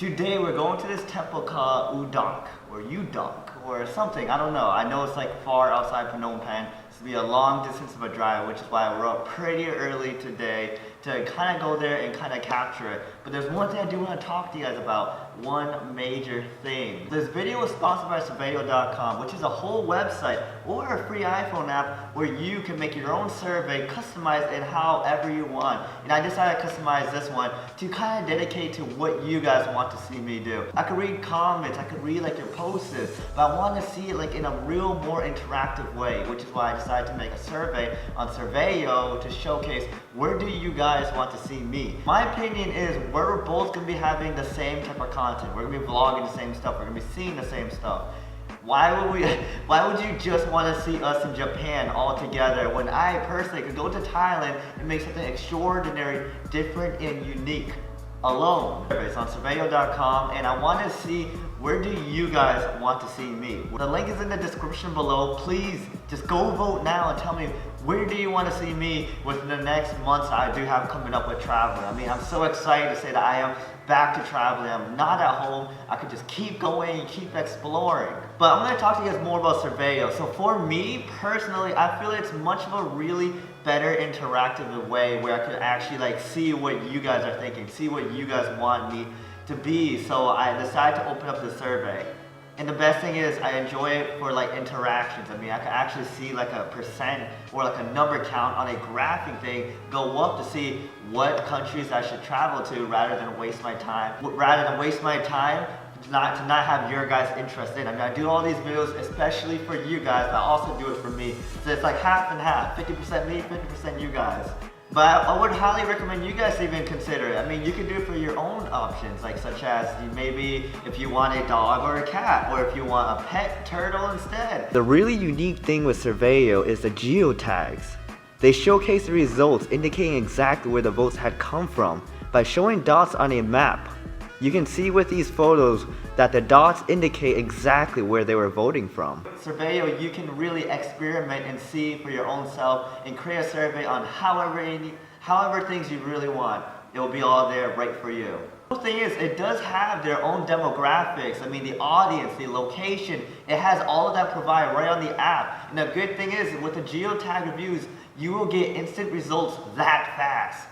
Today we're going to this temple called Udonk or Udonk or something. I don't know. I know it's like far outside Phnom Penh. It's gonna be a long distance of a drive, which is why we're up pretty early today to kind of go there and kind of capture it. But there's one thing I do want to talk to you guys about. One major thing. This video is sponsored by Surveyo.com, which is a whole website or a free iPhone app where you can make your own survey, customize it however you want. And I decided to customize this one to kind of dedicate to what you guys want to see me do. I could read comments, I could read like your posts, but I want to see it like in a real more interactive way, which is why I decided to make a survey on Surveyo to showcase where do you guys want to see me. My opinion is we're both going to be having the same type of content. We're going to be vlogging the same stuff. We're going to be seeing the same stuff. Why would you just want to see us in Japan all together when I personally could go to Thailand and make something extraordinary, different, and unique alone? It's on Surveyo.com, and I want to see where do you guys want to see me. The link is in the description below. Please just go vote now and tell me where do you want to see me within the next months I do have coming up with traveling. I mean, I'm so excited to say that I am back to traveling. I'm not at home. I could just keep going and keep exploring. But I'm going to talk to you guys more about Surveyo. So for me personally, I feel it's much of a really better interactive way where I could actually like see what you guys are thinking, see what you guys want me to be. So I decided to open up the survey. And the best thing is I enjoy it for like interactions. I mean, I can actually see like a percent or like a number count on a graphing thing go up to see what countries I should travel to rather than waste my time. To not have your guys' interest in. I mean, I do all these videos especially for you guys, but I also do it for me. So it's like half and half, 50% me, 50% you guys. But I would highly recommend you guys even consider it. I mean, you can do it for your own options, like such as maybe if you want a dog or a cat, or if you want a pet turtle instead. The really unique thing with Surveyo is the geotags. They showcase the results indicating exactly where the votes had come from. By showing dots on a map, you can see with these photos that the dots indicate exactly where they were voting from. Surveyo, you can really experiment and see for your own self and create a survey on however things you really want. It will be all there right for you. The thing is, it does have their own demographics. I mean, the audience, the location, it has all of that provided right on the app. And the good thing is, with the geotag reviews, you will get instant results that fast.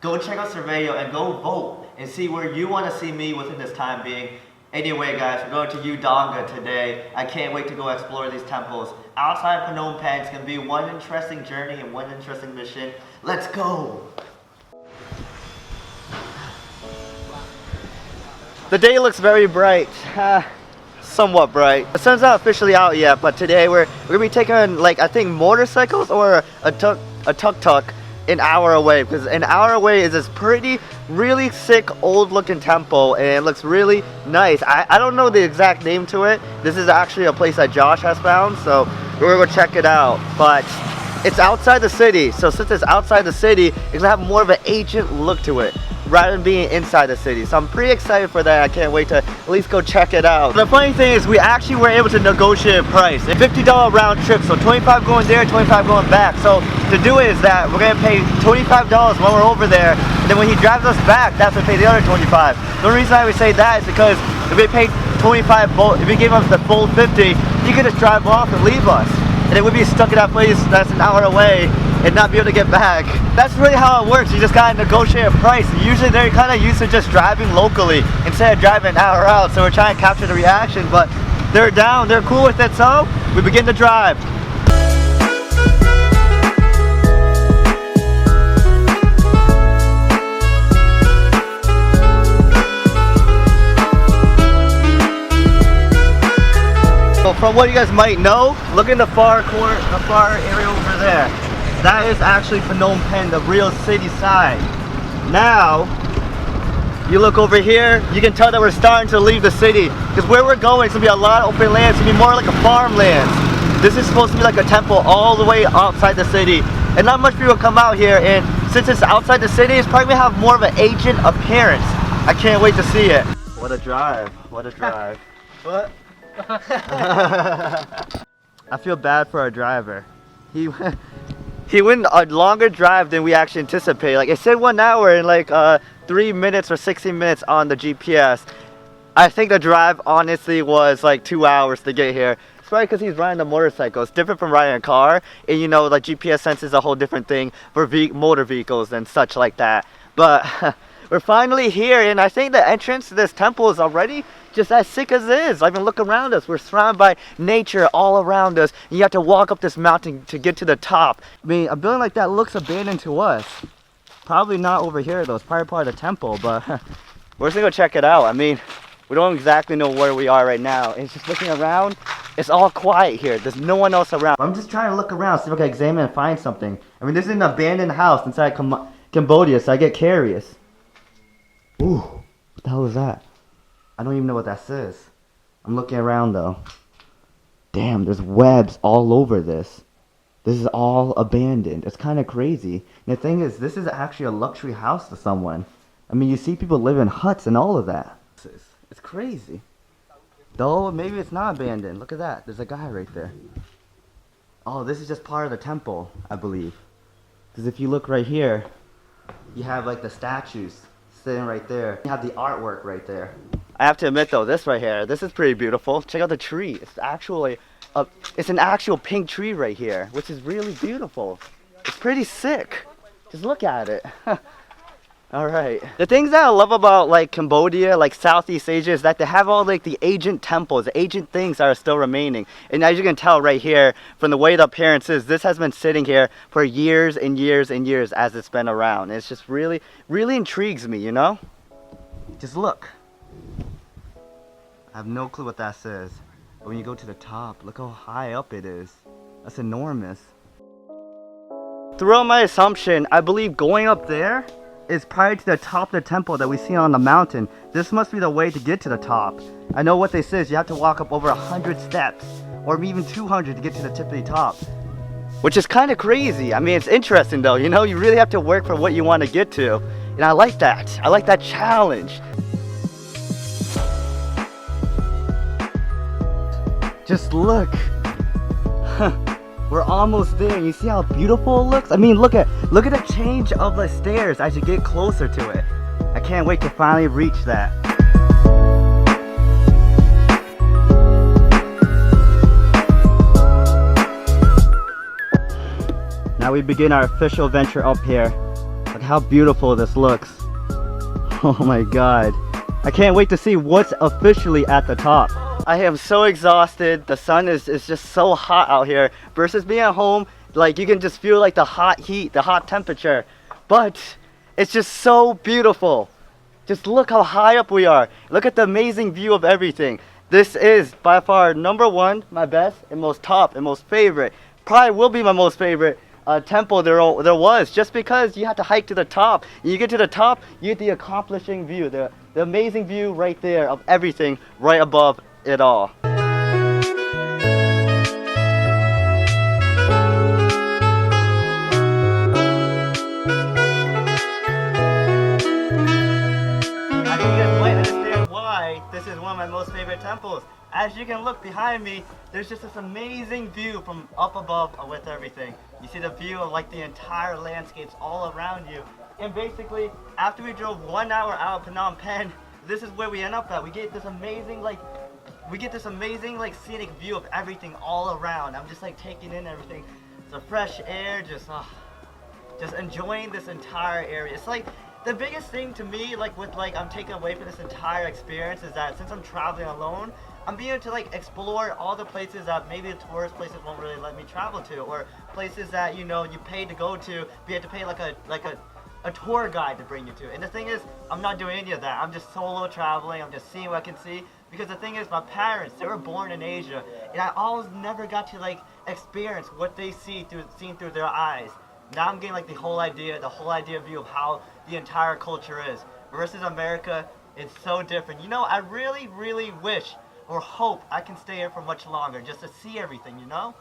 Go check out Surveyo and go vote and see where you want to see me within this time being. Anyway guys, we're going to Udonga today. I can't wait to go explore these temples. Outside Phnom Penh, it's going to be one interesting journey and one interesting mission. Let's go! The day looks very bright. Somewhat bright. The sun's not officially out yet, but today we're going to be taking like I think motorcycles or a tuk-tuk an hour away, because an hour away is this pretty really sick old looking temple and it looks really nice. I don't know the exact name to it. This is actually a place that Josh has found, so we're gonna go check it out. But it's outside the city, so since it's outside the city, it's gonna have more of an ancient look to it rather than being inside the city. So I'm pretty excited for that. I can't wait to at least go check it out. The funny thing is we actually were able to negotiate a price. A $50 round trip, so 25 going there, 25 going back. So to do it is that we're gonna pay $25 when we're over there, and then when he drives us back, that's when we pay the other 25. The only reason I would say that is because if we paid 25, if we gave us the full 50, you could just drive off and leave us. And then we'd be stuck in that place that's an hour away and not be able to get back. That's really how it works. You just gotta negotiate a price. Usually they're kind of used to just driving locally instead of driving an hour out. So we're trying to capture the reaction, but they're down, they're cool with it. So we begin to drive. So from what you guys might know, look in the far corner, the far area over there. That is actually Phnom Penh, the real city side. Now, you look over here, you can tell that we're starting to leave the city. Because where we're going, it's going to be a lot of open land. It's going to be more like a farmland. This is supposed to be like a temple all the way outside the city. And not much people come out here. And since it's outside the city, it's probably going to have more of an ancient appearance. I can't wait to see it. What a drive. What a drive. What? I feel bad for our driver. He went a longer drive than we actually anticipated. Like it said 1 hour and like 3 minutes or 16 minutes on the GPS. I think the drive honestly was like 2 hours to get here. It's probably because he's riding a motorcycle. It's different from riding a car. And you know, like GPS sense is a whole different thing for motor vehicles and such like that. But we're finally here, and I think the entrance to this temple is already just as sick as it is. I mean, look around us. We're surrounded by nature all around us. And you have to walk up this mountain to get to the top. I mean, a building like that looks abandoned to us. Probably not over here though. It's probably part of the temple, but we're just gonna go check it out. I mean, we don't exactly know where we are right now. It's just looking around. It's all quiet here. There's no one else around. I'm just trying to look around, see if I can examine and find something. I mean, this is an abandoned house inside Cambodia, so I get curious. Ooh, what the hell is that? I don't even know what that says. I'm looking around though. Damn, there's webs all over this. This is all abandoned. It's kind of crazy. And the thing is, this is actually a luxury house to someone. I mean, you see people live in huts and all of that. It's crazy. Though, maybe it's not abandoned. Look at that. There's a guy right there. Oh, this is just part of the temple, I believe. Because if you look right here, you have like the statues sitting right there. You have the artwork right there. I have to admit though, this right here, this is pretty beautiful. Check out the tree. It's actually, it's an actual pink tree right here, which is really beautiful. It's pretty sick. Just look at it. All right. The things that I love about like Cambodia, like Southeast Asia, is that they have all like the ancient temples, the ancient things that are still remaining. And as you can tell right here, from the way the appearance is, this has been sitting here for years and years and years as it's been around. And it's just really, really intrigues me, you know? Just look. I have no clue what that says. But when you go to the top, look how high up it is. That's enormous. Throughout my assumption, I believe going up there is prior to the top of the temple that we see on the mountain. This must be the way to get to the top. I know what they say is you have to walk up over 100 steps or even 200 to get to the tippity top, which is kind of crazy. I mean, it's interesting though, you know, you really have to work for what you want to get to. And I like that. I like that challenge. Just look. We're almost there. You see how beautiful it looks? I mean, look at the change of the stairs as you get closer to it. I can't wait to finally reach that. Now we begin our official venture up here. Look how beautiful this looks. Oh my god. I can't wait to see what's officially at the top. I am so exhausted. The sun is just so hot out here versus being at home. Like you can just feel like the hot heat, the hot temperature, but it's just so beautiful. Just look how high up we are. Look at the amazing view of everything. This is by far #1, my best and most top and most favorite. Probably will be my most favorite temple there was, just because you have to hike to the top. You get to the top, you get the accomplishing view, the amazing view right there of everything right above it all. I think you guys might understand why this is one of my most favorite temples. As you can look behind me, there's just this amazing view from up above with everything. You see the view of like the entire landscapes all around you. And basically, after we drove 1 hour out of Phnom Penh, this is where we end up at. We get this amazing scenic view of everything all around. I'm just like taking in everything. The fresh air, just enjoying this entire area. It's like the biggest thing to me, like I'm taking away from this entire experience, is that since I'm traveling alone, I'm being able to like explore all the places that maybe the tourist places won't really let me travel to, or places that you know you pay to go to, but you have to pay like a tour guide to bring you to. And the thing is, I'm not doing any of that. I'm just solo traveling. I'm just seeing what I can see. Because the thing is, my parents, they were born in Asia, and I always never got to like experience what they seen through their eyes. Now I'm getting like the whole idea view of how the entire culture is. Versus America, it's so different. You know, I really, really wish or hope I can stay here for much longer just to see everything, you know?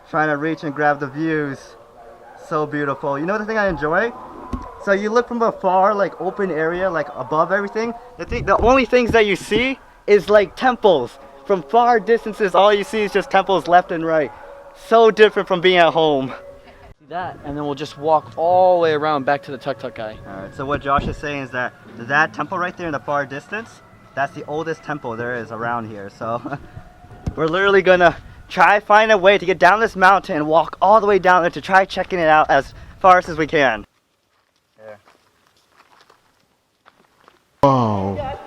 Trying to reach and grab the views. So beautiful. You know the thing I enjoy? So you look from afar, like open area, like above everything. The only things that you see is like temples. From far distances, all you see is just temples left and right. So different from being at home. See that, and then we'll just walk all the way around back to the tuk-tuk guy. Alright, so what Josh is saying is that temple right there in the far distance, That's the oldest temple there is around here. So we're literally gonna try find a way to get down this mountain and walk all the way down there to try checking it out as far as we can. Here. Whoa.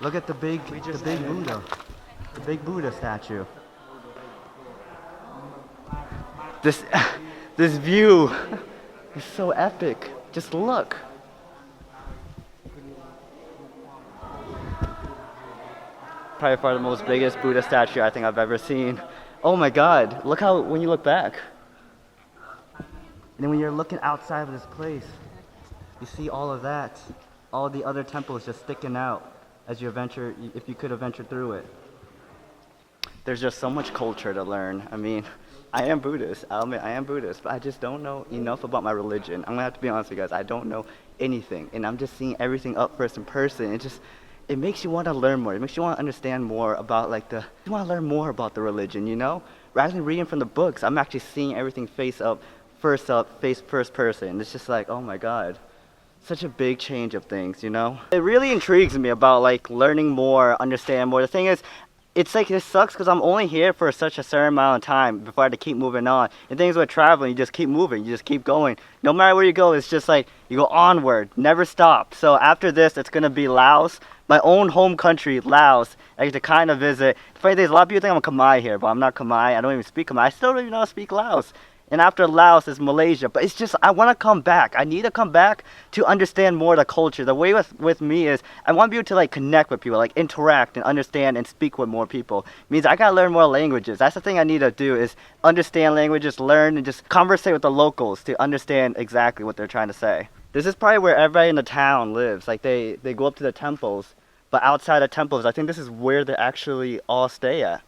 Look at the big Buddha. The big Buddha statue. This view is so epic. Just look. Probably far the most biggest Buddha statue I think I've ever seen. Oh my God, look how, when you look back. And then when you're looking outside of this place, you see all of that. All the other temples just sticking out as you venture, if you could have ventured through it. There's just so much culture to learn. I mean, I am Buddhist, I'll admit I am Buddhist, but I just don't know enough about my religion. I'm gonna have to be honest with you guys, I don't know anything. And I'm just seeing everything up first in person. It makes you want to learn more. It makes you want to understand more about you want to learn more about the religion, you know? Rather than reading from the books, I'm actually seeing everything face first person. It's just like, oh my God. Such a big change of things, you know? It really intrigues me about like learning more, understand more. The thing is, it's like this sucks because I'm only here for such a certain amount of time before I have to keep moving on. And things with traveling, you just keep moving, you just keep going. No matter where you go, it's just like you go onward, never stop. So after this, it's gonna be Laos, my own home country, Laos. I get to kind of visit. The funny thing is, a lot of people think I'm a Khmer here, but I'm not Khmer. I don't even speak Khmer. I still don't even know how to speak Laos. And after Laos is Malaysia. But it's just, I want to come back. I need to come back to understand more of the culture. The way with me is, I want to be able to like connect with people, like interact and understand and speak with more people. It means I got to learn more languages. That's the thing I need to do, is understand languages, learn, and just conversate with the locals to understand exactly what they're trying to say. This is probably where everybody in the town lives. Like they go up to the temples, but outside of temples, I think this is where they actually all stay at.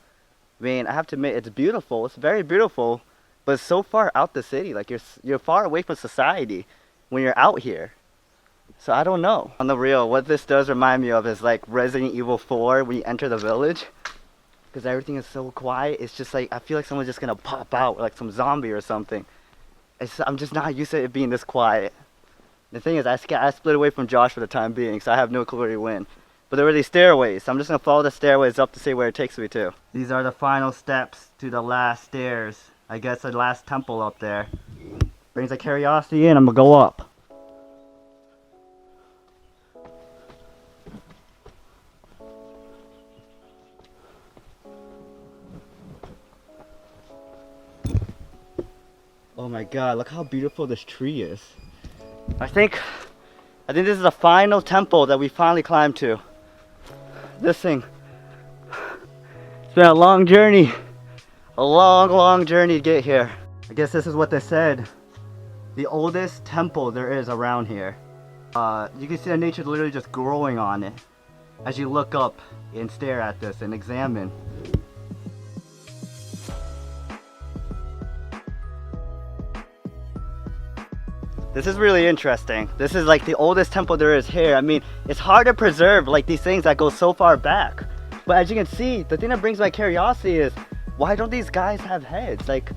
I mean, I have to admit, it's beautiful. It's very beautiful. But it's so far out the city, like you're far away from society when you're out here. So I don't know. On the real, what this does remind me of is like Resident Evil 4 when you enter the village. Because everything is so quiet, it's just like, I feel like someone's just gonna pop out, like some zombie or something. I'm just not used to it being this quiet. The thing is, I split away from Josh for the time being, so I have no clue where he went. But there were these stairways, so I'm just gonna follow the stairways up to see where it takes me to. These are the final steps to the last stairs. I guess the last temple up there. Brings a curiosity in, I'm gonna go up. Oh my God, look how beautiful this tree is. I think this is the final temple that we finally climbed to. This thing. It's been a long journey. A long journey to get here. I guess this is what they said. The oldest temple there is around here. You can see the nature literally just growing on it as you look up and stare at this and examine. This is really interesting. This is like the oldest temple there is here. I mean, it's hard to preserve like these things that go so far back. But as you can see, the thing that brings my curiosity is, why don't these guys have heads? Like,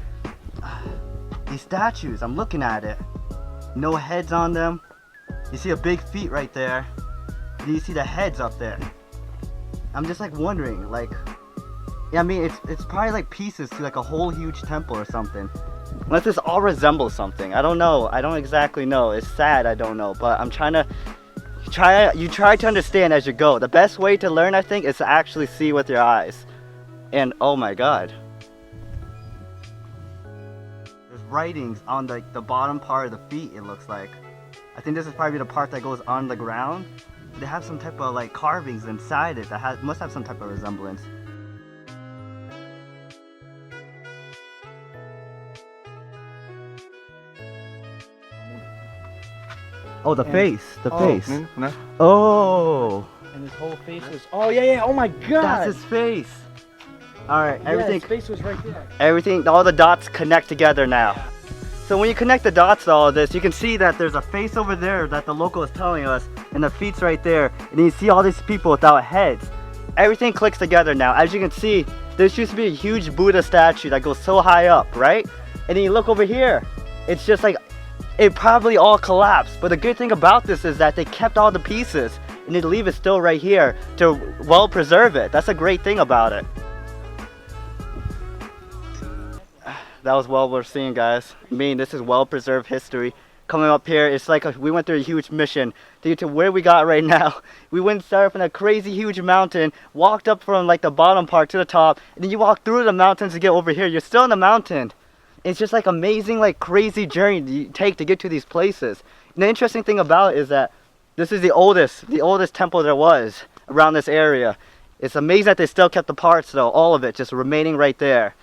these statues, I'm looking at it. No heads on them. You see a big feet right there. And you see the heads up there. I'm just like wondering, like, yeah, I mean, it's probably like pieces to like a whole huge temple or something. Unless this all resembles something. I don't know. I don't exactly know. It's sad I don't know. But I'm trying to, you try to understand as you go. The best way to learn, I think, is to actually see with your eyes. And oh my God. There's writings on the bottom part of the feet, it looks like. I think this is probably the part that goes on the ground. They have some type of like carvings inside it that must have some type of resemblance. Oh, the face. Oh. And his whole face was, oh yeah, oh my God. That's his face. Alright, everything. His face was right there. Everything, all the dots connect together now. So when you connect the dots to all of this, you can see that there's a face over there that the local is telling us, and the feet's right there. And then you see all these people without heads. Everything clicks together now. As you can see, there used to be a huge Buddha statue that goes so high up, right? And then you look over here, it's just like, it probably all collapsed. But the good thing about this is that they kept all the pieces. and they leave it still right here to well preserve it. That's a great thing about it. That was well worth seeing, guys. I mean, this is well preserved history. Coming up here, it's like we went through a huge mission to get to where we got right now. We went and started up in a crazy huge mountain, walked up from like the bottom part to the top, and then you walk through the mountains to get over here. You're still in the mountain. It's just like amazing, like crazy journey you take to get to these places. And the interesting thing about it is that this is the oldest temple there was around this area. It's amazing that they still kept the parts though, all of it just remaining right there.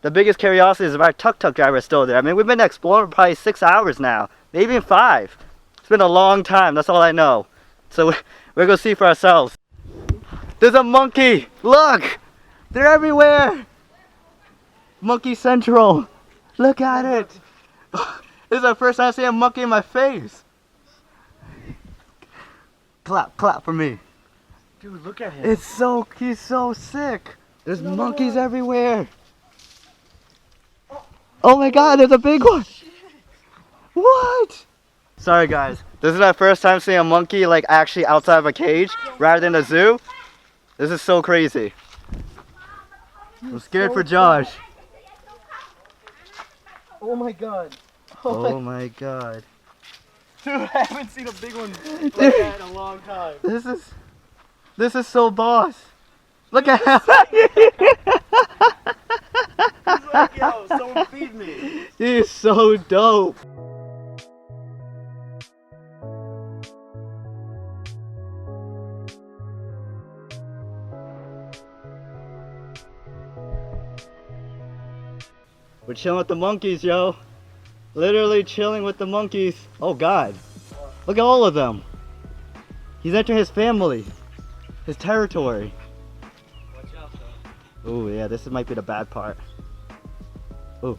The biggest curiosity is if our tuk-tuk driver is still there. I mean, we've been exploring for probably 6 hours now, maybe even 5. It's been a long time, that's all I know. So we're gonna see for ourselves. There's a monkey, look! They're everywhere! Monkey Central, look at it! This is the first time I see a monkey in my face. Clap, clap for me. Dude, look at him. He's so sick. There's monkeys everywhere. Oh my god, there's a big one. What? Sorry guys, this is my first time seeing a monkey like actually outside of a cage rather than a zoo. This is so crazy. I'm scared for Josh. Oh my god. Oh my god. Dude, I haven't seen a big one like that in a long time. This is so boss. Look at him. He's like, yo, someone feed me. He is so dope. We're chilling with the monkeys, yo. Literally chilling with the monkeys. Oh god. Look at all of them. He's entering his family. His territory. Watch out, though. Oh yeah, this might be the bad part. Oh.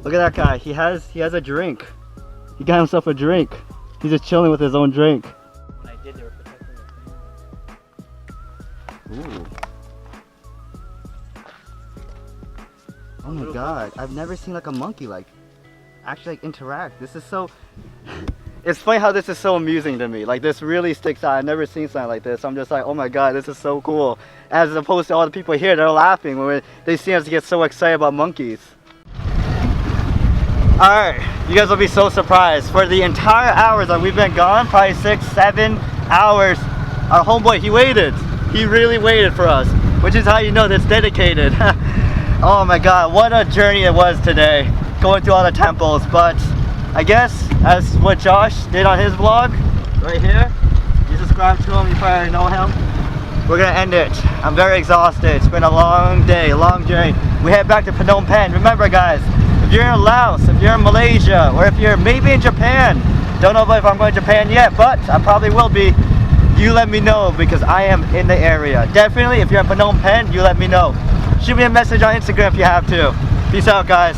Look at that guy. He has a drink. He got himself a drink. He's just chilling with his own drink. When I did, they were protecting the family. Ooh. Oh my god, I've never seen like a monkey like actually like interact. This is so it's funny how this is so amusing to me. Like this really sticks out. I've never seen something like this. I'm just like, oh my god, this is so cool. As opposed to all the people here, they're laughing when they see us get so excited about monkeys. Alright, you guys will be so surprised. For the entire hours that we've been gone, probably 6, 7 hours, our homeboy, he waited. He really waited for us, which is how you know that's dedicated. Oh my god, what a journey it was today, going through all the temples. But I guess, as what Josh did on his vlog, right here, you subscribe to him, you probably know him. We're gonna end it. I'm very exhausted. It's been a long day, a long journey. We head back to Phnom Penh. Remember guys, if you're in Laos, if you're in Malaysia, or if you're maybe in Japan, don't know if I'm going to Japan yet, but I probably will be. You let me know because I am in the area. Definitely, if you're in Phnom Penh, you let me know. Shoot me a message on Instagram if you have to. Peace out, guys.